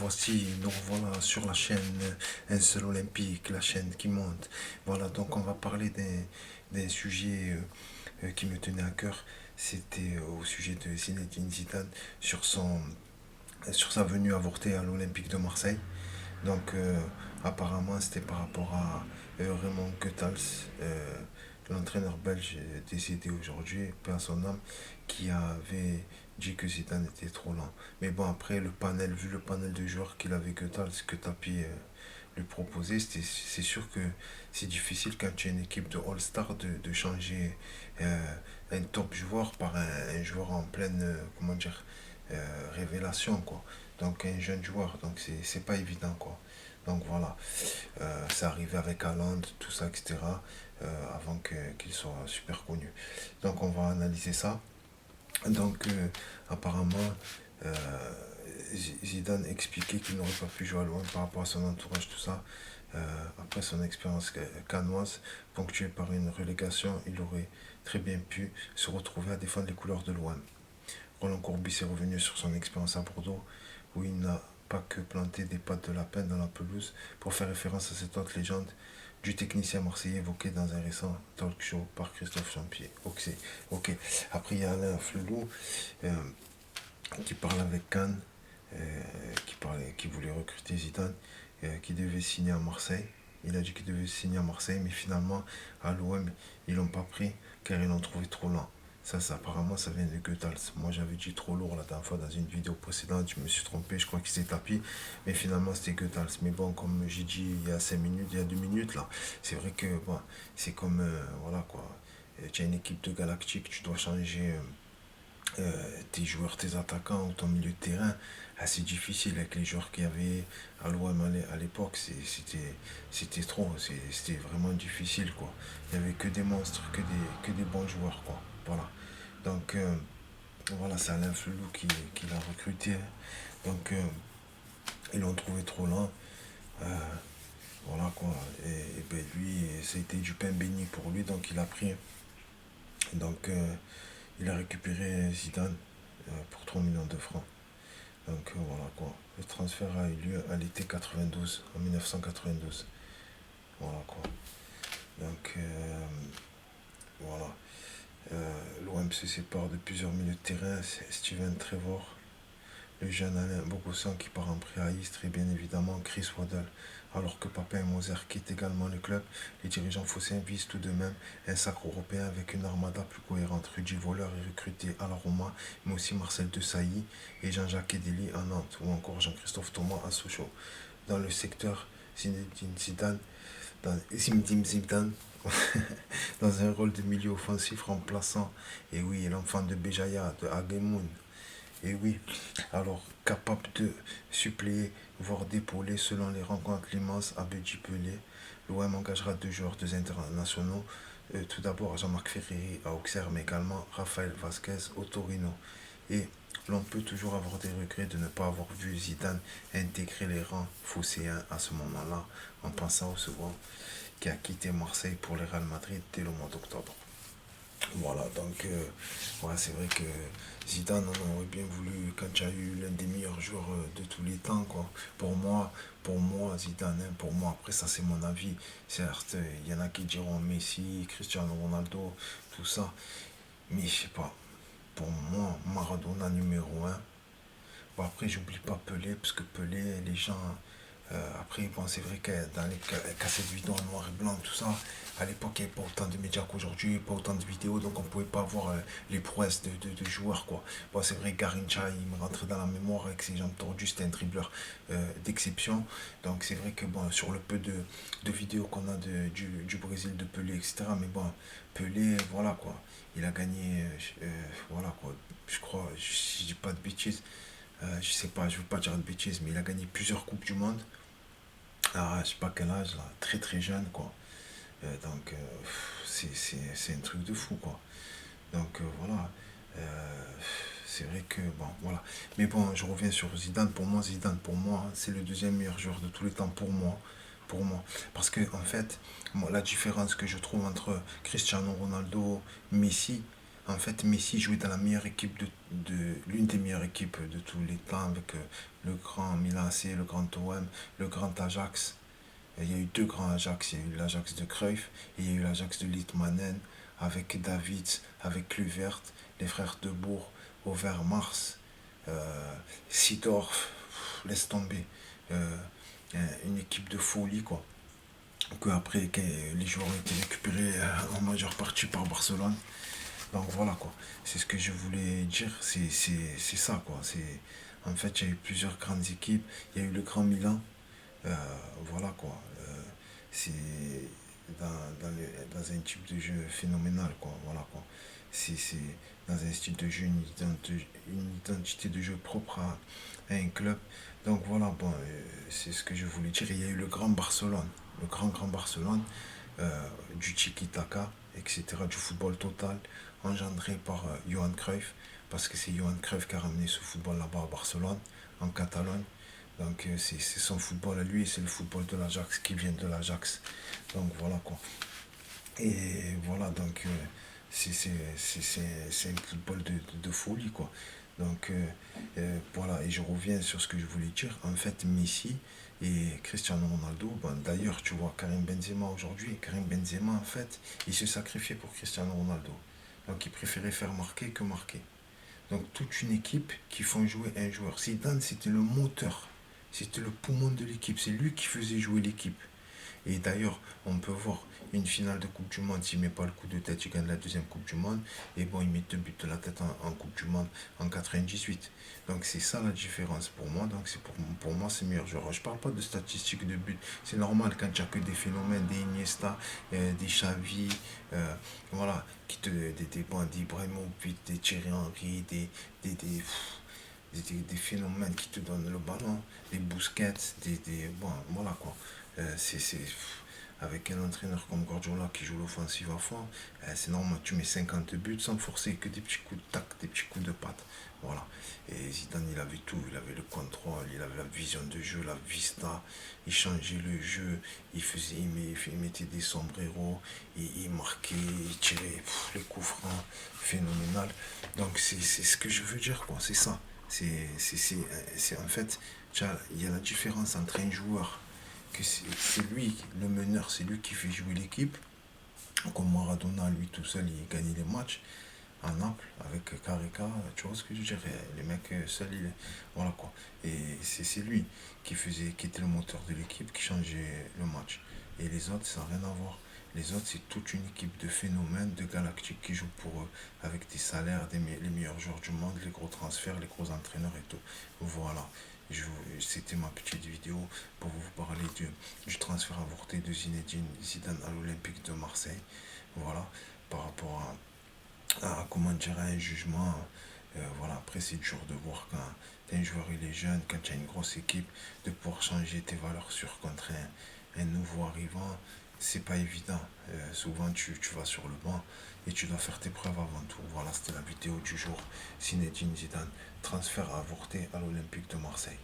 voici, donc voilà, sur la chaîne Un seul olympique, la chaîne qui monte. Voilà, donc on va parler d'un sujet qui me tenait à cœur. C'était au sujet de Zinedine Zidane sur sa venue avortée à l'Olympique de Marseille. Donc apparemment c'était par rapport à Raymond Goethals, l'entraîneur belge décédé aujourd'hui, paix à son âme, qui avait dit que Zidane était trop lent. Mais bon, après, vu le panel de joueurs qu'il avait que Tapi lui proposait, c'est sûr que c'est difficile quand tu es une équipe de All-Star de changer un top joueur par un joueur en pleine, comment dire, révélation, quoi. Donc un jeune joueur, donc c'est pas évident, quoi. Donc voilà, c'est arrivé avec Haaland, tout ça, etc. Avant qu'il soit super connu. Donc on va analyser ça. Donc apparemment, euh, Zidane expliquait qu'il n'aurait pas pu jouer à loin par rapport à son entourage, tout ça. Après son expérience canoise, ponctuée par une relégation, il aurait très bien pu se retrouver à défendre les couleurs de l'OM. Roland Courbis est revenu sur son expérience à Bordeaux, où il n'a pas que planté des pattes de lapin dans la pelouse pour faire référence à cette autre légende du technicien marseillais évoqué dans un récent talk show par Christophe Champier. Ok, ok. Après, il y a Alain Flelou euh, qui parle avec Cannes, qui voulait recruter Zidane, qui devait signer à Marseille. Il a dit qu'il devait signer à Marseille, mais finalement, à l'OM, ils l'ont pas pris car ils l'ont trouvé trop lent. Apparemment, ça vient de Goethals. Moi, j'avais dit trop lourd la dernière fois dans une vidéo précédente. Je me suis trompé, je crois qu'il s'est tapé. Mais finalement, c'était Goethals. Mais bon, comme j'ai dit il y a 5 minutes, il y a 2 minutes, là, c'est vrai que bon, c'est comme, voilà quoi. Tu as une équipe de Galactique, tu dois changer tes joueurs, tes attaquants ou ton milieu de terrain. Assez difficile avec les joueurs qu'il y avait à l'OM à l'époque. C'était trop. C'était vraiment difficile, quoi. Il n'y avait que des monstres, que des bons joueurs, quoi. Voilà. Donc, voilà, c'est Alain Flelou qui l'a recruté. Donc, ils l'ont trouvé trop lent. Euh, voilà quoi. Et ben lui, ça a été du pain béni pour lui. Donc, il a pris. Donc, il a récupéré Zidane pour 3 millions de francs. Donc, voilà quoi. Le transfert a eu lieu à l'été 92, en 1992. Voilà quoi. Donc, voilà. L'OM se sépare de plusieurs milieux de terrain. C'est Steven Trevor, le jeune Alain Bogossan qui part en prêt à Istres et bien évidemment Chris Waddle. Alors que Papin Moser quitte également le club, les dirigeants phocéens visent tout de même un sacre européen avec une armada plus cohérente. Rudy Voller est recruté à la Roma, mais aussi Marcel Desailly et Jean-Jacques Edeli à Nantes, ou encore Jean-Christophe Thomas à Sochaux. Dans le secteur, Zinedine Zidane, Zidane dans un rôle de milieu offensif remplaçant, et oui, l'enfant de Béjaïa, de Hagemoun, et oui, alors capable de suppléer, voire d'épauler selon les rencontres l'immense Abedi Pelé. L'OM engagera 2 joueurs, 2 internationaux. Tout d'abord Jean-Marc Ferreri à Auxerre, mais également Raphaël Vasquez au Torino. Et l'on peut toujours avoir des regrets de ne pas avoir vu Zidane intégrer les rangs phocéens à ce moment-là, en pensant au second qui a quitté Marseille pour le Real Madrid dès le mois d'octobre. Voilà, donc ouais, c'est vrai que Zidane on aurait bien voulu quand tu as eu l'un des meilleurs joueurs de tous les temps, quoi. Pour moi Zidane, hein, pour moi, après ça c'est mon avis. Certes, il y en a qui diront Messi, Cristiano Ronaldo, tout ça, mais je sais pas. Pour moi, Maradona numéro un. Bon, après, j'oublie pas Pelé, parce que Pelé, les gens. Après, bon, c'est vrai que dans les cassettes vidéo en noir et blanc, tout ça, à l'époque, il n'y avait pas autant de médias qu'aujourd'hui, pas autant de vidéos, donc on pouvait pas voir les prouesses de joueurs, quoi. Bon, c'est vrai que Garincha, il me rentrait dans la mémoire avec ses jambes tordues, c'était un dribbleur d'exception. Donc, c'est vrai que, bon, sur le peu de vidéos qu'on a du Brésil, de Pelé, etc., mais bon, Pelé, voilà, quoi. Il a gagné, voilà, quoi. Je crois, si je dis pas de bêtises, je sais pas, je veux pas dire de bêtises, mais il a gagné plusieurs Coupes du Monde. Ah, je sais pas quel âge, là, très très jeune, quoi. Donc, c'est un truc de fou, quoi. Donc, voilà. Euh, c'est vrai que, bon, voilà. Mais bon, je reviens sur Zidane. Zidane, pour moi, c'est le deuxième meilleur joueur de tous les temps, pour moi. Pour moi. Parce que, en fait, moi, la différence que je trouve entre Cristiano Ronaldo, Messi, en fait, Messi jouait dans la meilleure équipe de l'une des meilleures équipes de tous les temps avec le grand Milan AC, le grand OM, le grand Ajax. Il y a eu deux grands Ajax. Il y a eu l'Ajax de Cruyff et il y a eu l'Ajax de Littmanen avec Davids, avec Kluivert, les frères de Bourg, Overmars, Seedorf, laisse tomber. Euh, une équipe de folie, quoi. Que après, que les joueurs ont été récupérés en majeure partie par Barcelone. Donc voilà, quoi. C'est ce que je voulais dire. C'est ça, quoi. En fait, il y a eu plusieurs grandes équipes. Il y a eu le Grand Milan. Euh, voilà, quoi. C'est dans, dans un type de jeu phénoménal, quoi. Voilà, quoi. C'est dans un style de jeu, une identité de jeu propre à un club. Donc voilà, bon, c'est ce que je voulais dire. Il y a eu le Grand Barcelone, le grand Barcelone, du tiki-taka, etc., du football total, engendré par Johan Cruyff, parce que c'est Johan Cruyff qui a ramené ce football là-bas à Barcelone, en Catalogne. Donc c'est son football à lui et c'est le football de l'Ajax qui vient de l'Ajax. Donc voilà, quoi. Et voilà, donc c'est un football de folie, quoi. Donc voilà, et je reviens sur ce que je voulais dire. En fait, Messi et Cristiano Ronaldo, bon, d'ailleurs, tu vois, Karim Benzema aujourd'hui, Karim Benzema, en fait, il se sacrifiait pour Cristiano Ronaldo. Donc il préférait faire marquer que marquer. Donc toute une équipe qui font jouer un joueur. Zidane, c'était le moteur, c'était le poumon de l'équipe, c'est lui qui faisait jouer l'équipe. Et d'ailleurs, on peut voir une finale de Coupe du Monde, s'il ne met pas le coup de tête, il gagne la deuxième Coupe du Monde. Et bon, il met deux buts de la tête en Coupe du Monde en 98. Donc c'est ça la différence pour moi. Donc pour moi, c'est meilleur joueur. Je ne parle pas de statistiques de buts. C'est normal quand il n'y a que des phénomènes, des Iniesta, des Xavi, voilà, bon, des Ibrahimovic, des Thierry Henry, des phénomènes qui te donnent le ballon, des Busquets, bon, voilà, quoi. Avec un entraîneur comme Guardiola qui joue l'offensive à fond, c'est normal, tu mets 50 buts sans forcer que des petits coups de tac, des petits coups de patte. Voilà. Et Zidane, il avait tout, il avait le contrôle, il avait la vision de jeu, la vista, il changeait le jeu, il mettait des sombreros, il marquait, il tirait les coups francs, phénoménal. Donc c'est ce que je veux dire, quoi, c'est ça. En fait, il y a la différence entre un joueur que c'est lui le meneur, c'est lui qui fait jouer l'équipe. Comme Maradona, lui tout seul, il gagnait les matchs à Naples avec Carica, tu vois ce que je veux dire, les mecs seuls, voilà, quoi. Et c'est lui qui était le moteur de l'équipe, qui changeait le match. Et les autres, ça n'a rien à voir. Les autres, c'est toute une équipe de phénomènes, de galactiques qui jouent pour eux, avec des salaires, les meilleurs joueurs du monde, les gros transferts, les gros entraîneurs et tout. Voilà. C'était ma petite vidéo pour vous parler du transfert avorté de Zinedine Zidane à l'Olympique de Marseille. Voilà, par rapport comment dire, un jugement. Voilà, après c'est dur de voir quand un joueur il est jeune, quand tu as une grosse équipe, de pouvoir changer tes valeurs sûres contre un nouveau arrivant, c'est pas évident. Souvent tu vas sur le banc et tu dois faire tes preuves avant tout. Voilà, c'était la vidéo du jour. Zinedine Zidane, transfert avorté à l'Olympique de Marseille.